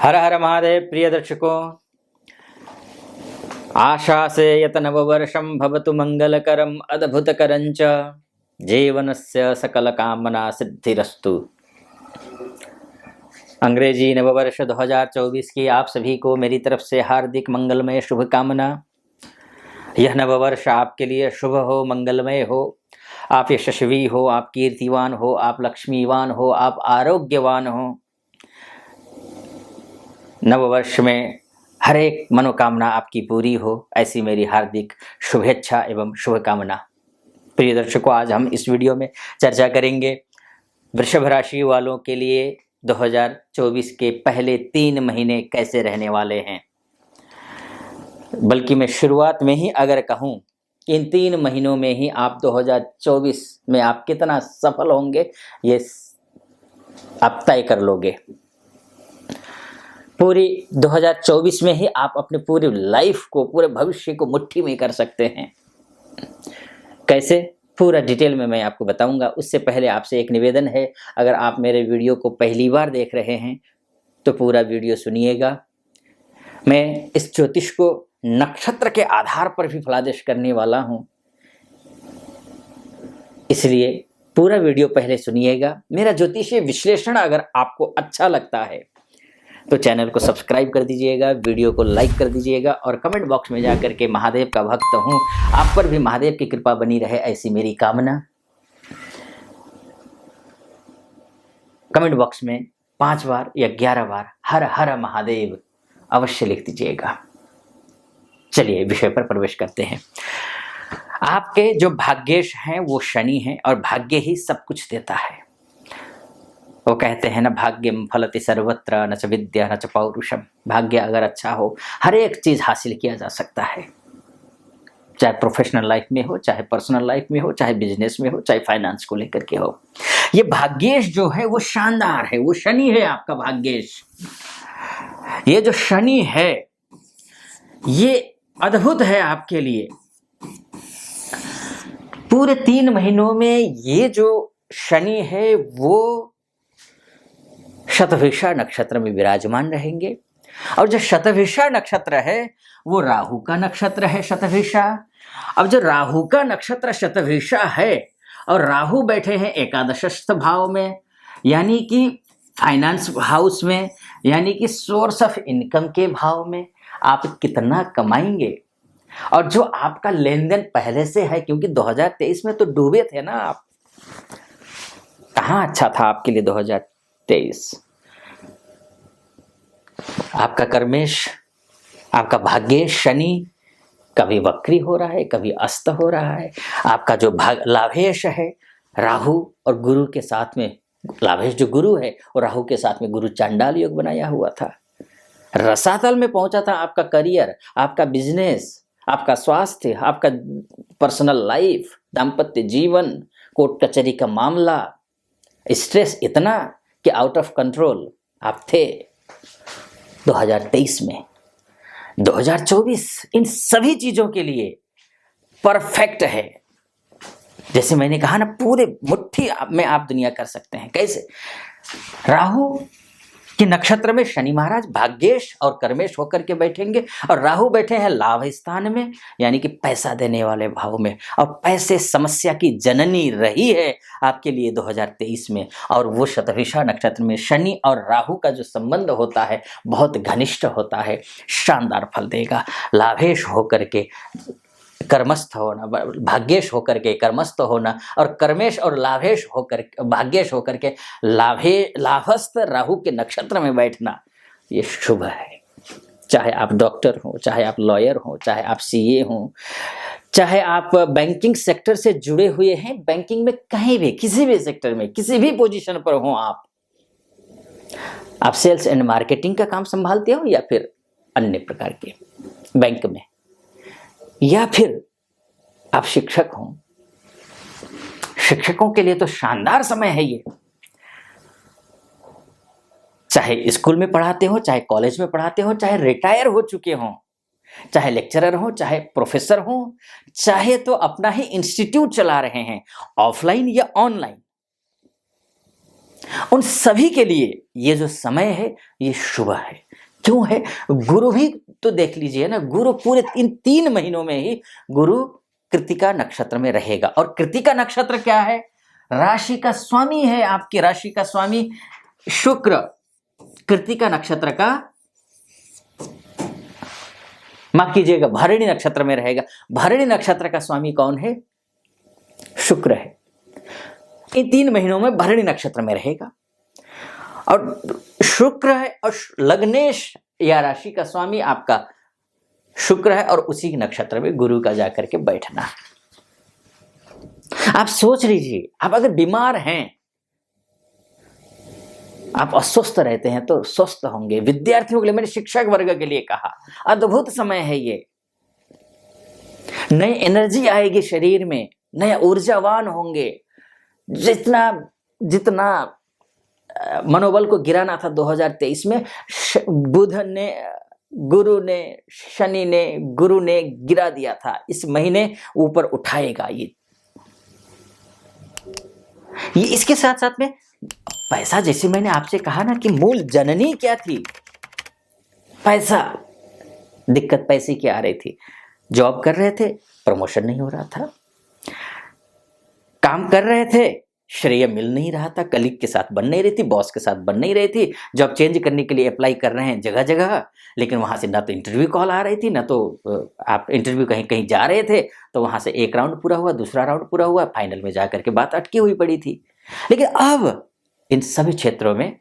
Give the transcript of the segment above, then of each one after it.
हर हर महादेव। प्रिय दर्शकों, आशा से यत नववर्षं भवतु मंगलकरम अद्भुतकरं च जीवनस्य सकल कामना सिद्धिरस्तु। अंग्रेजी नववर्ष 2024 की आप सभी को मेरी तरफ से हार्दिक मंगलमय शुभकामना। यह नववर्ष आपके लिए शुभ हो, मंगलमय हो, आप यशस्वी हो, आप कीर्तिवान हो, आप लक्ष्मीवान हो, आप आरोग्यवान हो। नववर्ष में हर एक मनोकामना आपकी पूरी हो, ऐसी मेरी हार्दिक शुभेच्छा एवं शुभकामना। प्रिय दर्शकों, आज हम इस वीडियो में चर्चा करेंगे वृषभ राशि वालों के लिए 2024 के पहले 3 महीने कैसे रहने वाले हैं। बल्कि मैं शुरुआत में ही अगर कहूं, इन 3 महीनों में ही आप 2024 में आप कितना सफल होंगे ये आप तय कर लोगे। पूरी 2024 में ही आप अपने पूरी लाइफ को, पूरे भविष्य को मुट्ठी में कर सकते हैं। कैसे, पूरा डिटेल में मैं आपको बताऊंगा। उससे पहले आपसे एक निवेदन है, अगर आप मेरे वीडियो को पहली बार देख रहे हैं तो पूरा वीडियो सुनिएगा। मैं इस ज्योतिष को नक्षत्र के आधार पर भी फलादेश करने वाला हूं, इसलिए पूरा वीडियो पहले सुनिएगा। मेरा ज्योतिषीय विश्लेषण अगर आपको अच्छा लगता है तो चैनल को सब्सक्राइब कर दीजिएगा, वीडियो को लाइक कर दीजिएगा और कमेंट बॉक्स में जाकर के महादेव का भक्त हूँ, आप पर भी महादेव की कृपा बनी रहे, ऐसी मेरी कामना। कमेंट बॉक्स में 5 बार या 11 बार हर हर महादेव अवश्य लिख दीजिएगा। चलिए विषय पर प्रवेश करते हैं। आपके जो भाग्येश हैं वो शनि हैं और भाग्य ही सब कुछ देता है। वो कहते हैं न भाग्यम फलति सर्वत्र न च विद्या न च पौरुषम। भाग्य अगर अच्छा हो, हर एक चीज हासिल किया जा सकता है, चाहे प्रोफेशनल लाइफ में हो, चाहे पर्सनल लाइफ में हो, चाहे बिजनेस में हो, चाहे फाइनेंस को लेकर के हो। ये भाग्येश जो है वो शानदार है, वो शनि है आपका भाग्येश। ये जो शनि है ये अद्भुत है आपके लिए। पूरे 3 महीनों में ये जो शनि है वो शतभिषा नक्षत्र में विराजमान रहेंगे। और जो शतभिषा नक्षत्र है वो राहु का नक्षत्र है, शतभिषा। अब जो राहु का नक्षत्र शतभिषा है और राहु बैठे हैं एकादशस्थ भाव में, यानी कि फाइनेंस हाउस में, यानी कि सोर्स ऑफ इनकम के भाव में। आप कितना कमाएंगे और जो आपका लेन देन पहले से है, क्योंकि 2023 में तो डूबे थे ना आप। कहाँ अच्छा था आपके लिए 2023। आपका कर्मेश, आपका भाग्येश शनि कभी वक्री हो रहा है, कभी अस्त हो रहा है। आपका जो लाभेश है राहु और गुरु के साथ में, लाभेश जो गुरु है और राहु के साथ में गुरु चांडाल योग बनाया हुआ था। रसातल में पहुंचा था आपका करियर, आपका बिजनेस, आपका स्वास्थ्य, आपका पर्सनल लाइफ, दाम्पत्य जीवन, कोर्ट कचहरी का मामला, स्ट्रेस इतना कि आउट ऑफ कंट्रोल आप थे 2023 में। 2024 इन सभी चीजों के लिए परफेक्ट है। जैसे मैंने कहा ना, पूरे मुट्ठी में आप दुनिया कर सकते हैं। कैसे? राहु के नक्षत्र में शनि महाराज भाग्येश और कर्मेश होकर के बैठेंगे और राहु बैठे हैं लाभ स्थान में, यानी कि पैसा देने वाले भाव में। और पैसे समस्या की जननी रही है आपके लिए 2023 में। और वो शतभिषा नक्षत्र में शनि और राहु का जो संबंध होता है बहुत घनिष्ठ होता है, शानदार फल देगा। लाभेश होकर के कर्मस्थ होना, भाग्येश होकर के कर्मस्थ होना और कर्मेश और लाभेश होकर भाग्येश होकर के लाभस्थ राहु के नक्षत्र में बैठना, ये शुभ है। चाहे आप डॉक्टर हो, चाहे आप लॉयर हो, चाहे आप सीए हो, चाहे आप बैंकिंग सेक्टर से जुड़े हुए हैं, बैंकिंग में कहीं भी, किसी भी सेक्टर में, किसी भी पोजीशन पर हो आप सेल्स एंड मार्केटिंग का काम संभालते हो, या फिर अन्य प्रकार के बैंक में, या फिर आप शिक्षक हो। शिक्षकों के लिए तो शानदार समय है ये। चाहे स्कूल में पढ़ाते हो, चाहे कॉलेज में पढ़ाते हो, चाहे रिटायर हो चुके हो, चाहे लेक्चरर हो, चाहे प्रोफेसर हो, चाहे तो अपना ही इंस्टीट्यूट चला रहे हैं ऑफलाइन या ऑनलाइन, उन सभी के लिए ये जो समय है ये शुभ है। क्यों है? गुरु भी तो देख लीजिए ना, गुरु पूरे इन 3 महीनों में ही गुरु कृतिका नक्षत्र में रहेगा। और कृतिका नक्षत्र क्या है? राशि का स्वामी है, आपकी राशि का स्वामी शुक्र कृतिका नक्षत्र का, माफ कीजिएगा, भरणी नक्षत्र में रहेगा। भरणी नक्षत्र का स्वामी कौन है? शुक्र है। इन 3 महीनों में भरणी नक्षत्र में रहेगा और शुक्र है और लग्नेश या राशि का स्वामी आपका शुक्र है और उसी नक्षत्र में गुरु का जाकर के बैठना। आप सोच लीजिए, आप अगर बीमार हैं, आप अस्वस्थ रहते हैं तो स्वस्थ होंगे। विद्यार्थियों के लिए, मेरे शिक्षक वर्ग के लिए कहा, अद्भुत समय है ये। नई एनर्जी आएगी शरीर में, नया ऊर्जावान होंगे। जितना जितना मनोबल को गिराना था 2023 में, बुध ने, गुरु ने, शनि ने, गुरु ने गिरा दिया था। इस महीने ऊपर उठाएगा ये। इसके साथ साथ में पैसा, जैसे मैंने आपसे कहा ना कि मूल जननी क्या थी? पैसा। दिक्कत पैसे की आ रही थी। जॉब कर रहे थे, प्रमोशन नहीं हो रहा था। काम कर रहे थे, श्रेय मिल नहीं रहा था, कलीग के साथ बन नहीं रही थी, बॉस के साथ बन नहीं रही थी। जॉब चेंज करने के लिए अप्लाई कर रहे हैं जगह जगह, लेकिन वहां से ना तो इंटरव्यू कॉल आ रही थी, ना तो आप इंटरव्यू कहीं कहीं जा रहे थे तो वहां से एक राउंड पूरा हुआ, दूसरा राउंड पूरा हुआ, फाइनल में जाकर के बात अटकी हुई पड़ी थी। लेकिन अब इन सभी क्षेत्रों में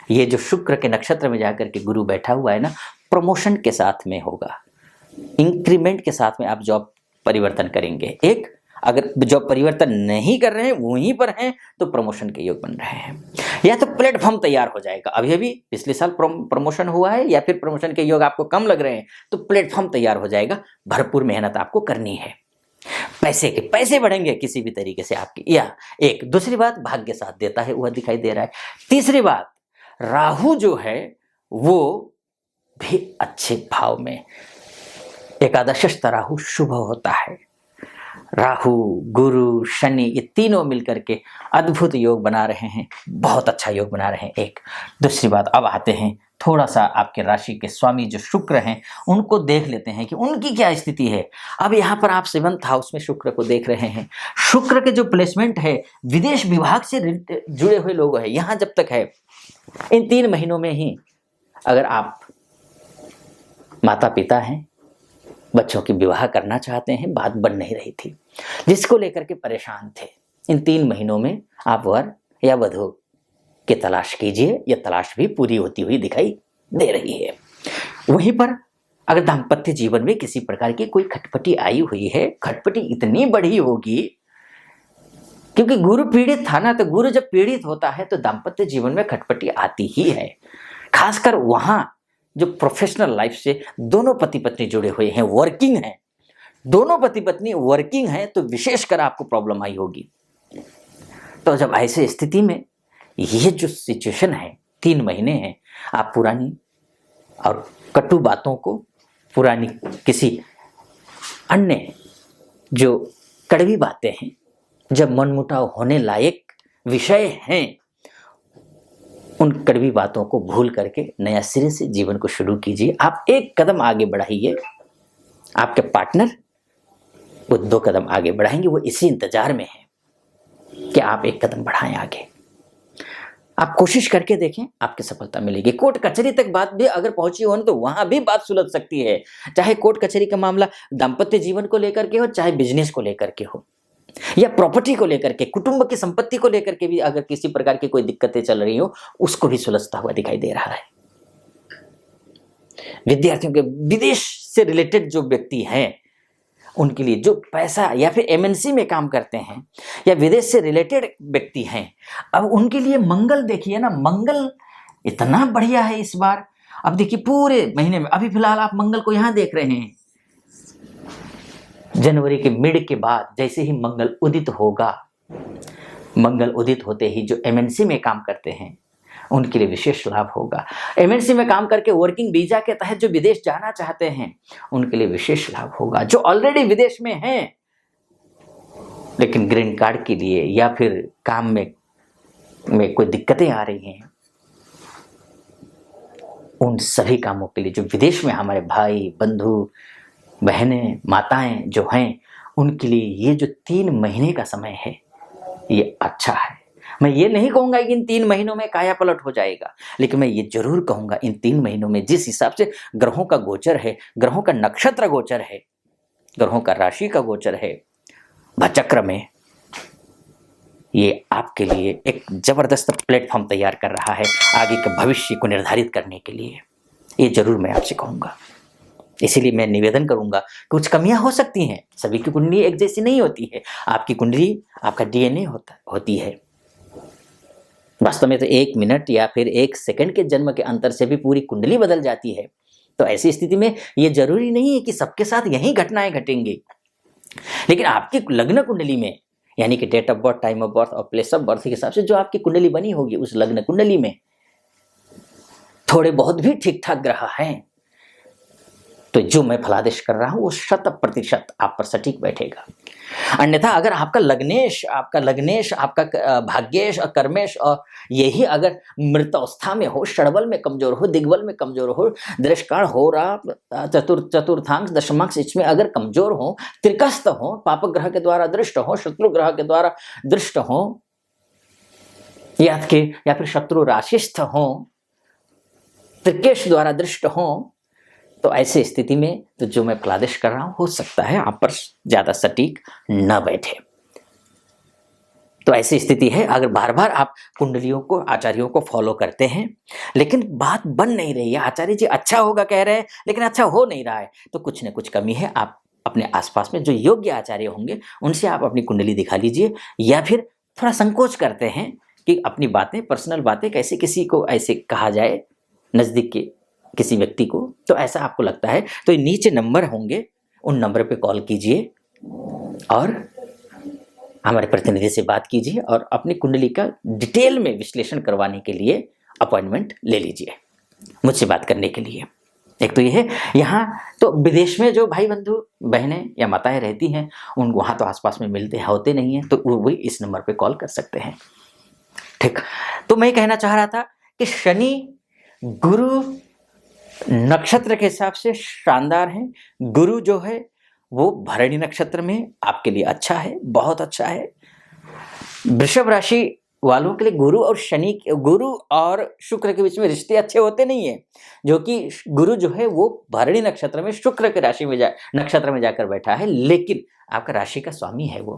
ये जो शुक्र के नक्षत्र में जाकर के गुरु बैठा हुआ है ना, प्रमोशन के साथ में होगा, इंक्रीमेंट के साथ में आप जॉब परिवर्तन करेंगे। एक, अगर जॉब परिवर्तन नहीं कर रहे हैं, वहीं पर हैं, तो प्रमोशन के योग बन रहे हैं, या तो प्लेटफॉर्म तैयार हो जाएगा। अभी अभी पिछले साल प्रमोशन हुआ है, या फिर प्रमोशन के योग आपको कम लग रहे हैं, तो प्लेटफॉर्म तैयार हो जाएगा। भरपूर मेहनत आपको करनी है। पैसे बढ़ेंगे किसी भी तरीके से आपकी। या एक दूसरी बात, भाग्य साथ देता है, वह दिखाई दे रहा है। तीसरी बात, राहु जो है वो भी अच्छे भाव में, एकादशस्थ राहु शुभ होता है। राहु, गुरु, शनि, ये तीनों मिलकर के अद्भुत योग बना रहे हैं, बहुत अच्छा योग बना रहे हैं। एक दूसरी बात, अब आते हैं थोड़ा सा आपके राशि के स्वामी जो शुक्र हैं, उनको देख लेते हैं कि उनकी क्या स्थिति है। अब यहाँ पर आप 7th हाउस में शुक्र को देख रहे हैं। शुक्र के जो प्लेसमेंट है, विदेश विभाग से जुड़े हुए लोग हैं, यहाँ जब तक है, इन 3 महीनों में ही अगर आप माता पिता हैं, बच्चों की विवाह करना चाहते हैं, बात बन नहीं रही थी, जिसको लेकर के परेशान थे, इन 3 महीनों में आप वर या वधू की तलाश कीजिए। यह तलाश भी पूरी होती हुई दिखाई दे रही है। वहीं पर अगर दाम्पत्य जीवन में किसी प्रकार की कोई खटपटी आई हुई है, खटपटी इतनी बड़ी होगी, क्योंकि गुरु पीड़ित था ना, तो गुरु जब पीड़ित होता है तो दाम्पत्य जीवन में खटपटी आती ही है। खासकर वहां जो प्रोफेशनल लाइफ से दोनों पति पत्नी जुड़े हुए हैं, वर्किंग हैं, दोनों पति पत्नी वर्किंग हैं, तो विशेषकर आपको प्रॉब्लम आई होगी। तो जब ऐसे स्थिति में ये जो सिचुएशन है, 3 महीने हैं, आप पुरानी और कटु बातों को, पुरानी किसी अन्य जो कड़वी बातें हैं, जब मनमुटाव होने लायक विषय हैं, उन कड़वी बातों को भूल करके नया सिरे से जीवन को शुरू कीजिए। आप एक कदम आगे बढ़ाइए, आपके पार्टनर वो 2 कदम आगे बढ़ाएंगे, वो इसी इंतजार में है कि आप एक कदम बढ़ाएं आगे। आप कोशिश करके देखें, आपकी सफलता मिलेगी। कोर्ट कचहरी तक बात भी अगर पहुंची हो तो वहां भी बात सुलझ सकती है, चाहे कोर्ट कचहरी का मामला दाम्पत्य जीवन को लेकर के हो, चाहे बिजनेस को लेकर के हो, या प्रॉपर्टी को लेकर के, कुटुंब की संपत्ति को लेकर के भी अगर किसी प्रकार की कोई दिक्कतें चल रही हो, उसको भी सुलझता हुआ दिखाई दे रहा है। विद्यार्थियों के, विदेश से रिलेटेड जो व्यक्ति हैं, उनके लिए जो पैसा, या फिर एमएनसी में काम करते हैं, या विदेश से रिलेटेड व्यक्ति हैं, अब उनके लिए मंगल देखिए ना, मंगल इतना बढ़िया है इस बार। अब देखिए पूरे महीने में, अभी फिलहाल आप मंगल को यहां देख रहे हैं, जनवरी के मिड के बाद जैसे ही मंगल उदित होगा, मंगल उदित होते ही जो एमएनसी में काम करते हैं उनके लिए विशेष लाभ होगा। एमएनसी में काम करके वर्किंग वीजा के तहत जो विदेश जाना चाहते हैं उनके लिए विशेष लाभ होगा। जो ऑलरेडी विदेश में हैं लेकिन ग्रीन कार्ड के लिए या फिर काम में कोई दिक्कतें आ रही हैं, उन सभी कामों के लिए जो विदेश में हमारे भाई बंधु बहनें माताएं जो हैं, उनके लिए ये जो 3 महीने का समय है ये अच्छा है। मैं ये नहीं कहूंगा कि इन 3 महीनों में काया पलट हो जाएगा, लेकिन मैं ये जरूर कहूंगा इन 3 महीनों में जिस हिसाब से ग्रहों का गोचर है, ग्रहों का नक्षत्र गोचर है, ग्रहों का राशि का गोचर है भचक्र में, ये आपके लिए एक जबरदस्त प्लेटफॉर्म तैयार कर रहा है आगे के भविष्य को निर्धारित करने के लिए। ये जरूर मैं आपसे कहूंगा। इसीलिए मैं निवेदन करूंगा, कुछ कमियां हो सकती हैं, सभी की कुंडली एक जैसी नहीं होती है। आपकी कुंडली आपका डीएनए होती है। वास्तव में तो 1 मिनट या फिर 1 सेकंड के जन्म के अंतर से भी पूरी कुंडली बदल जाती है। तो ऐसी स्थिति में ये जरूरी नहीं है कि सबके साथ यही घटनाएं घटेंगी, लेकिन आपकी लग्न कुंडली में, यानी कि date of birth, time of birth और प्लेस ऑफ बर्थ के हिसाब से जो आपकी कुंडली बनी होगी, उस लग्न कुंडली में थोड़े बहुत भी ठीक ठाक ग्रह हैं, तो जो मैं फलादेश कर रहा हूं वो 100% आप पर सटीक बैठेगा। अन्यथा अगर आपका लग्नेश, आपका भाग्येश और कर्मेश और यही अगर मृतावस्था में हो, षडबल में कमजोर हो, दिग्बल में कमजोर हो, दृष्टकाल हो रहा, चतुर्थांश दशमांश इसमें अगर कमजोर हो, त्रिकस्त हो, पाप ग्रह के द्वारा दृष्ट हो, शत्रु ग्रह के द्वारा दृष्ट हो, या फिर शत्रु राशिस्थ हो, त्रिकेश द्वारा दृष्ट हो, तो ऐसी स्थिति में तो जो मैं फलादेश कर रहा हूं हो सकता है आप पर ज्यादा सटीक न बैठे। तो ऐसी स्थिति है, अगर बार बार आप कुंडलियों को, आचार्यों को फॉलो करते हैं, लेकिन बात बन नहीं रही है, आचार्य जी अच्छा होगा कह रहे हैं लेकिन अच्छा हो नहीं रहा है, तो कुछ न कुछ कमी है। आप अपने आसपास में जो योग्य आचार्य होंगे उनसे आप अपनी कुंडली दिखा लीजिए, या फिर थोड़ा संकोच करते हैं कि अपनी बातें, पर्सनल बातें कैसे किसी को ऐसे कहा जाए, नजदीक के किसी व्यक्ति को, तो ऐसा आपको लगता है तो नीचे नंबर होंगे, उन नंबर पे कॉल कीजिए और हमारे प्रतिनिधि से बात कीजिए और अपनी कुंडली का डिटेल में विश्लेषण करवाने के लिए अपॉइंटमेंट ले लीजिए मुझसे बात करने के लिए। एक तो ये है, यहाँ तो विदेश में जो भाई बंधु बहनें या माताएं रहती हैं, उन वहाँ तो आसपास में मिलते होते नहीं हैं, तो वो भी इस नंबर पे कॉल कर सकते हैं। ठीक, तो मैं कहना चाह रहा था कि शनि गुरु नक्षत्र के हिसाब से शानदार है। गुरु जो है वो भरणी नक्षत्र में आपके लिए अच्छा है, बहुत अच्छा है। वृषभ राशि वालों के लिए गुरु और शुक्र के बीच में रिश्ते अच्छे होते नहीं है, जो कि गुरु जो है वो भरणी नक्षत्र में शुक्र के राशि में नक्षत्र में जाकर बैठा है, लेकिन आपका राशि का स्वामी है वो,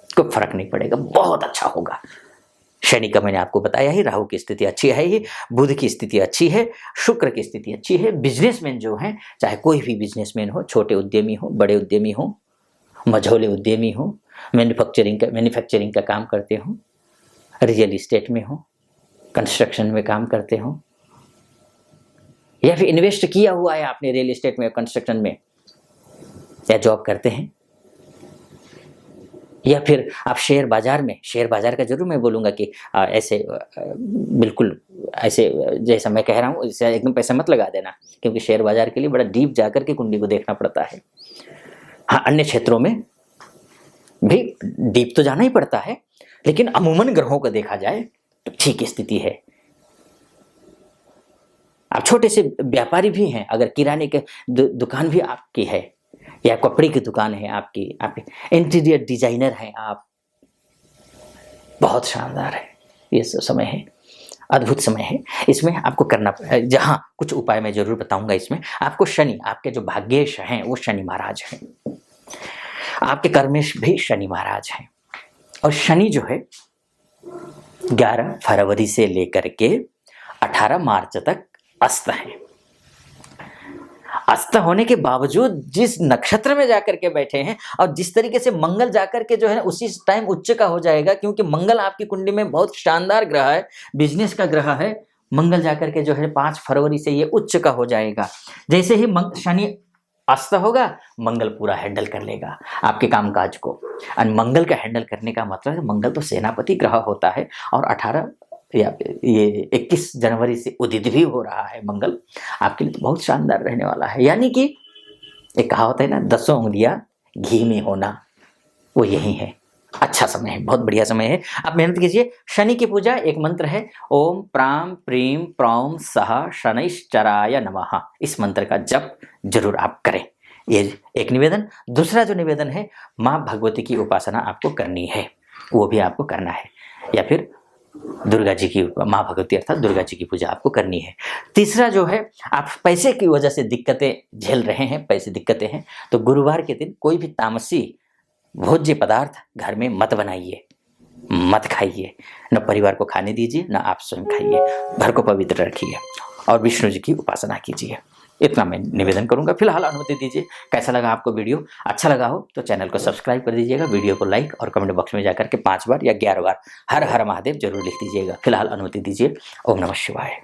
कोई फर्क नहीं पड़ेगा, बहुत अच्छा होगा। शनि का मैंने आपको बताया ही, राहु की स्थिति अच्छी है ही, बुध की स्थिति अच्छी है, शुक्र की स्थिति अच्छी है। बिजनेसमैन जो हैं, चाहे कोई भी बिजनेसमैन हो, छोटे उद्यमी हो, बड़े उद्यमी हो, मझोले उद्यमी हो, मैन्युफैक्चरिंग का काम करते हो, रियल इस्टेट में हो, कंस्ट्रक्शन में काम करते हो, या फिर इन्वेस्ट किया हुआ है आपने रियल इस्टेट में, कंस्ट्रक्शन में, या जॉब करते हैं, या फिर आप शेयर बाजार का जरूर मैं बोलूँगा कि ऐसे बिल्कुल ऐसे जैसा मैं कह रहा हूँ इससे एकदम पैसा मत लगा देना, क्योंकि शेयर बाजार के लिए बड़ा डीप जाकर के कुंडली को देखना पड़ता है। हाँ, अन्य क्षेत्रों में भी डीप तो जाना ही पड़ता है, लेकिन अमूमन ग्रहों को देखा जाए तो ठीक स्थिति है। आप छोटे से व्यापारी भी हैं, अगर किराने के दुकान भी आपकी है या कपड़े की दुकान है आपकी इंटीरियर डिजाइनर हैं आप, बहुत शानदार है ये समय है, अद्भुत समय है। इसमें आपको करना, जहाँ कुछ उपाय मैं जरूर बताऊंगा। इसमें आपको शनि, आपके जो भाग्येश हैं वो शनि महाराज हैं, आपके कर्मेश भी शनि महाराज हैं, और शनि जो है 11 फरवरी से लेकर के 18 मार्च तक अस्त है। अस्त होने के बावजूद जिस नक्षत्र में जाकर के बैठे हैं, और जिस तरीके से मंगल जाकर के जो है उसी टाइम उच्च का हो जाएगा, क्योंकि मंगल आपकी कुंडली में बहुत शानदार ग्रह है, बिजनेस का ग्रह है। मंगल जाकर के जो है 5 फरवरी से ये उच्च का हो जाएगा। जैसे ही शनि अस्त होगा, मंगल पूरा हैंडल कर लेगा आपके कामकाज को। और मंगल का हैंडल करने का मतलब है, मंगल तो सेनापति ग्रह होता है, और 18 या ये 21 जनवरी से उदित भी हो रहा है मंगल, आपके लिए तो बहुत शानदार रहने वाला है। यानी कि एक कहावत है ना, 10 उंगलियां घी में होना, वो यही है। अच्छा समय है, बहुत बढ़िया समय है। आप मेहनत कीजिए। शनि की पूजा एक मंत्र है, ओम प्राम प्रीम प्रौम सह शनैश्चराय नमः। इस मंत्र का जप जरूर आप करें। ये एक निवेदन। दूसरा जो निवेदन है, माँ भगवती की उपासना आपको करनी है, वो भी आपको करना है, या फिर दुर्गा जी की, माँ भगवती अर्थात दुर्गा जी की पूजा आपको करनी है। तीसरा जो है, आप पैसे की वजह से दिक्कतें झेल रहे हैं, पैसे दिक्कतें हैं, तो गुरुवार के दिन कोई भी तामसी भोज्य पदार्थ घर में मत बनाइए, मत खाइए, न परिवार को खाने दीजिए, न आप स्वयं खाइए। घर को पवित्र रखिए और विष्णु जी की उपासना कीजिए। इतना मैं निवेदन करूंगा। फिलहाल अनुमति दीजिए। कैसा लगा आपको वीडियो? अच्छा लगा हो तो चैनल को सब्सक्राइब कर दीजिएगा, वीडियो को लाइक और कमेंट बॉक्स में जाकर के 5 बार या 11 बार हर हर महादेव जरूर लिख दीजिएगा। फिलहाल अनुमति दीजिए। ओम नमः शिवाय।